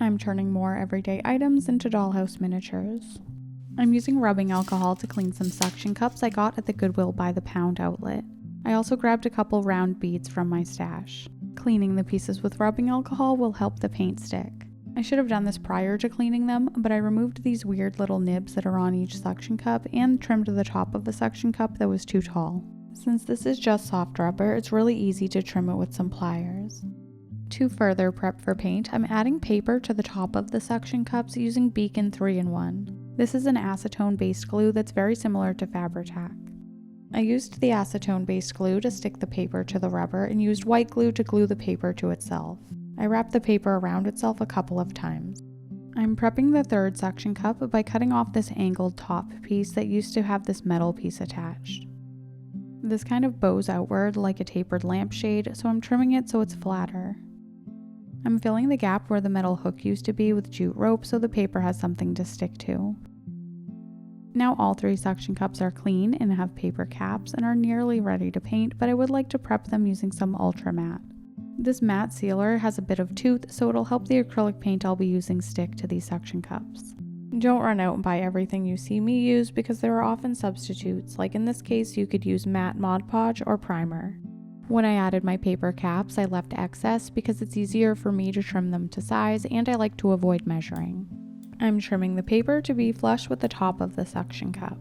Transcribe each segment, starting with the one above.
I'm turning more everyday items into dollhouse miniatures. I'm using rubbing alcohol to clean some suction cups I got at the Goodwill by the pound outlet. I also grabbed a couple round beads from my stash. Cleaning the pieces with rubbing alcohol will help the paint stick. I should have done this prior to cleaning them, but I removed these weird little nibs that are on each suction cup and trimmed the top of a suction cup that was too tall. Since this is just soft rubber, it's really easy to trim it with some pliers. To further prep for paint, I'm adding paper to the top of the suction cups using Beacon 3-in-1. This is an acetone-based glue that's very similar to Fabri-Tac. I used the acetone-based glue to stick the paper to the rubber and used white glue to glue the paper to itself. I wrapped the paper around itself a couple of times. I'm prepping the third suction cup by cutting off this angled top piece that used to have this metal piece attached. This kind of bows outward like a tapered lampshade, so I'm trimming it so it's flatter. I'm filling the gap where the metal hook used to be with jute rope so the paper has something to stick to. Now all 3 suction cups are clean and have paper caps and are nearly ready to paint, but I would like to prep them using some Ultra Matte. This matte sealer has a bit of tooth, so it'll help the acrylic paint I'll be using stick to these suction cups. Don't run out and buy everything you see me use because there are often substitutes, like in this case you could use matte Mod Podge or primer. When I added my paper caps, I left excess because it's easier for me to trim them to size and I like to avoid measuring. I'm trimming the paper to be flush with the top of the suction cup.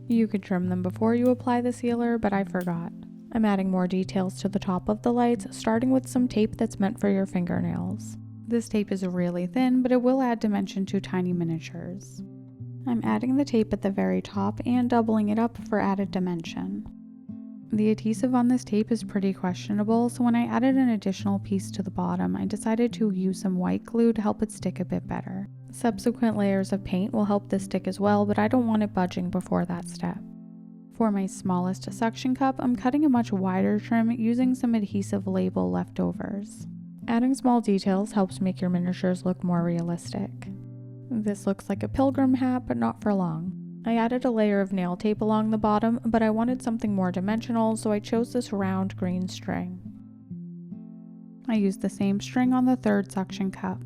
You could trim them before you apply the sealer, but I forgot. I'm adding more details to the top of the lights, starting with some tape that's meant for your fingernails. This tape is really thin, but it will add dimension to tiny miniatures. I'm adding the tape at the very top and doubling it up for added dimension. The adhesive on this tape is pretty questionable, so when I added an additional piece to the bottom, I decided to use some white glue to help it stick a bit better. Subsequent layers of paint will help this stick as well, but I don't want it budging before that step. For my smallest suction cup, I'm cutting a much wider trim using some adhesive label leftovers. Adding small details helps make your miniatures look more realistic. This looks like a pilgrim hat, but not for long. I added a layer of nail tape along the bottom, but I wanted something more dimensional, so I chose this round green string. I used the same string on the third suction cup.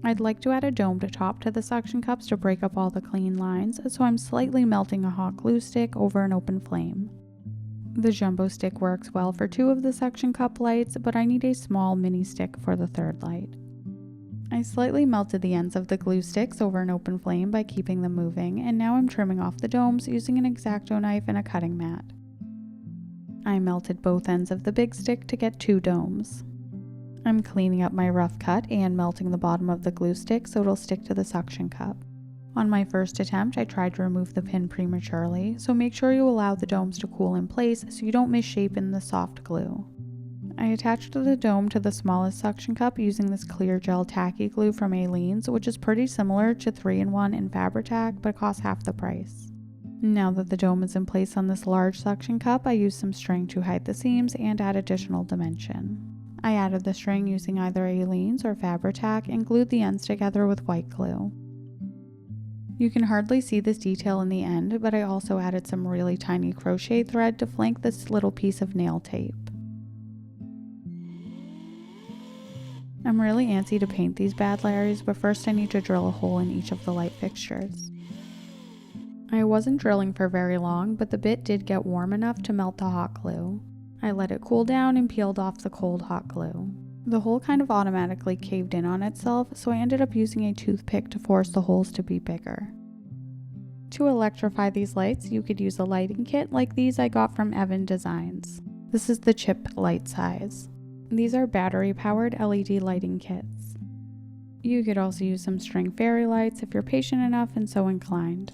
I'd like to add a domed top to the suction cups to break up all the clean lines, so I'm slightly melting a hot glue stick over an open flame. The jumbo stick works well for 2 of the suction cup lights, but I need a small mini stick for the third light. I slightly melted the ends of the glue sticks over an open flame by keeping them moving, and now I'm trimming off the domes using an X-Acto knife and a cutting mat. I melted both ends of the big stick to get 2 domes. I'm cleaning up my rough cut and melting the bottom of the glue stick so it'll stick to the suction cup. On my first attempt, I tried to remove the pin prematurely, so make sure you allow the domes to cool in place so you don't misshapen the soft glue. I attached the dome to the smallest suction cup using this clear gel tacky glue from Aleene's, which is pretty similar to 3-in-1 and Fabri-Tac, but costs half the price. Now that the dome is in place on this large suction cup, I used some string to hide the seams and add additional dimension. I added the string using either Aleene's or Fabri-Tac and glued the ends together with white glue. You can hardly see this detail in the end, but I also added some really tiny crochet thread to flank this little piece of nail tape. I'm really antsy to paint these bad Larrys, but first I need to drill a hole in each of the light fixtures. I wasn't drilling for very long, but the bit did get warm enough to melt the hot glue. I let it cool down and peeled off the cold hot glue. The hole kind of automatically caved in on itself, so I ended up using a toothpick to force the holes to be bigger. To electrify these lights, you could use a lighting kit like these I got from Evan Designs. This is the chip light size. These are battery-powered LED lighting kits. You could also use some string fairy lights if you're patient enough and so inclined.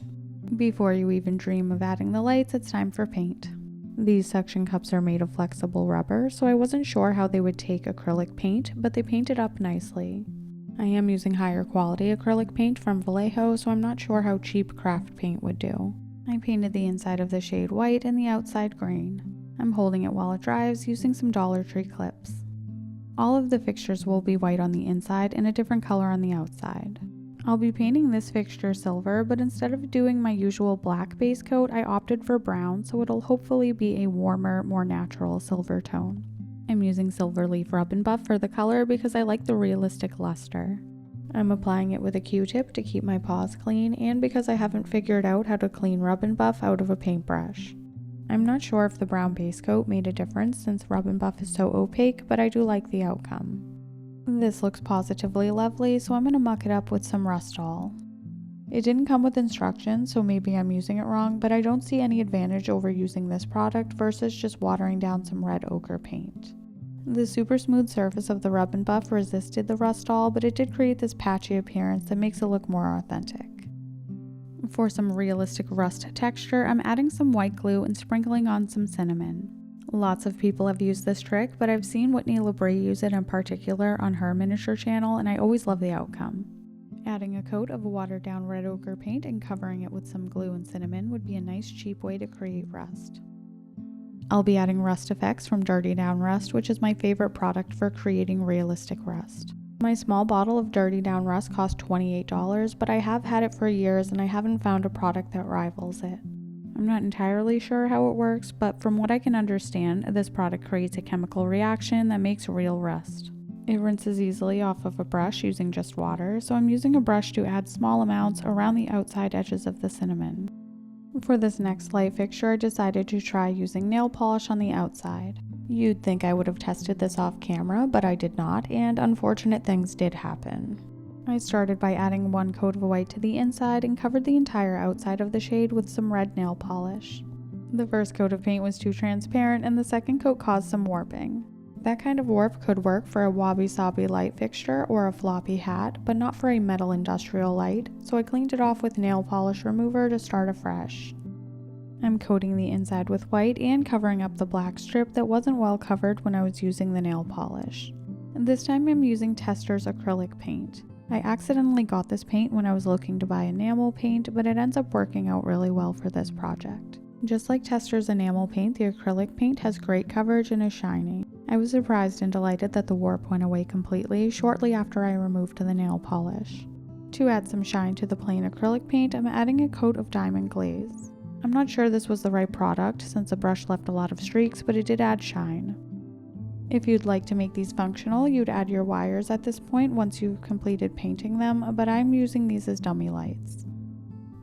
Before you even dream of adding the lights, it's time for paint. These suction cups are made of flexible rubber, so I wasn't sure how they would take acrylic paint, but they painted up nicely. I am using higher quality acrylic paint from Vallejo, so I'm not sure how cheap craft paint would do. I painted the inside of the shade white and the outside green. I'm holding it while it dries using some Dollar Tree clips. All of the fixtures will be white on the inside and a different color on the outside. I'll be painting this fixture silver, but instead of doing my usual black base coat, I opted for brown, so it'll hopefully be a warmer, more natural silver tone. I'm using Silver Leaf Rub and Buff for the color because I like the realistic luster. I'm applying it with a Q-tip to keep my paws clean and because I haven't figured out how to clean rub and buff out of a paintbrush. I'm not sure if the brown base coat made a difference since rub and buff is so opaque, but I do like the outcome. This looks positively lovely, so I'm going to muck it up with some Rustall. It didn't come with instructions, so maybe I'm using it wrong, but I don't see any advantage over using this product versus just watering down some red ochre paint. The super smooth surface of the rub and buff resisted the Rustall, but it did create this patchy appearance that makes it look more authentic. For some realistic rust texture, I'm adding some white glue and sprinkling on some cinnamon. Lots of people have used this trick, but I've seen Whitney LaBrie use it in particular on her miniature channel, and I always love the outcome. Adding a coat of watered down red ochre paint and covering it with some glue and cinnamon would be a nice cheap way to create rust. I'll be adding rust effects from Dirty Down Rust, which is my favorite product for creating realistic rust. My small bottle of Dirty Down Rust cost $28, but I have had it for years and I haven't found a product that rivals it. I'm not entirely sure how it works, but from what I can understand, this product creates a chemical reaction that makes real rust. It rinses easily off of a brush using just water, so I'm using a brush to add small amounts around the outside edges of the cinnamon. For this next light fixture, I decided to try using nail polish on the outside. You'd think I would have tested this off camera, but I did not, and unfortunate things did happen. I started by adding one coat of white to the inside and covered the entire outside of the shade with some red nail polish. The first coat of paint was too transparent and the second coat caused some warping. That kind of warp could work for a wabi-sabi light fixture or a floppy hat, but not for a metal industrial light, so I cleaned it off with nail polish remover to start afresh. I'm coating the inside with white and covering up the black strip that wasn't well covered when I was using the nail polish. This time I'm using Tester's acrylic paint. I accidentally got this paint when I was looking to buy enamel paint, but it ends up working out really well for this project. Just like Tester's enamel paint, the acrylic paint has great coverage and is shiny. I was surprised and delighted that the warp went away completely shortly after I removed the nail polish. To add some shine to the plain acrylic paint, I'm adding a coat of Diamond Glaze. I'm not sure this was the right product since the brush left a lot of streaks, but it did add shine. If you'd like to make these functional, you'd add your wires at this point once you've completed painting them, but I'm using these as dummy lights.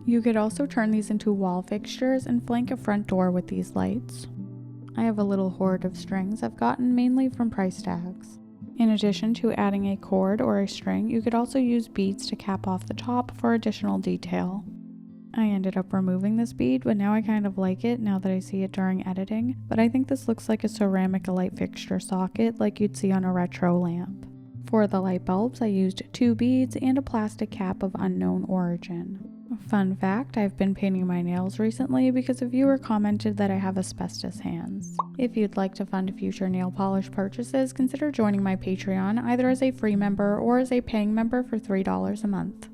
You could also turn these into wall fixtures and flank a front door with these lights. I have a little hoard of strings I've gotten mainly from price tags. In addition to adding a cord or a string, you could also use beads to cap off the top for additional detail. I ended up removing this bead, but now I kind of like it now that I see it during editing, but I think this looks like a ceramic light fixture socket like you'd see on a retro lamp. For the light bulbs, I used 2 beads and a plastic cap of unknown origin. Fun fact, I've been painting my nails recently because a viewer commented that I have asbestos hands. If you'd like to fund future nail polish purchases, consider joining my Patreon either as a free member or as a paying member for $3 a month.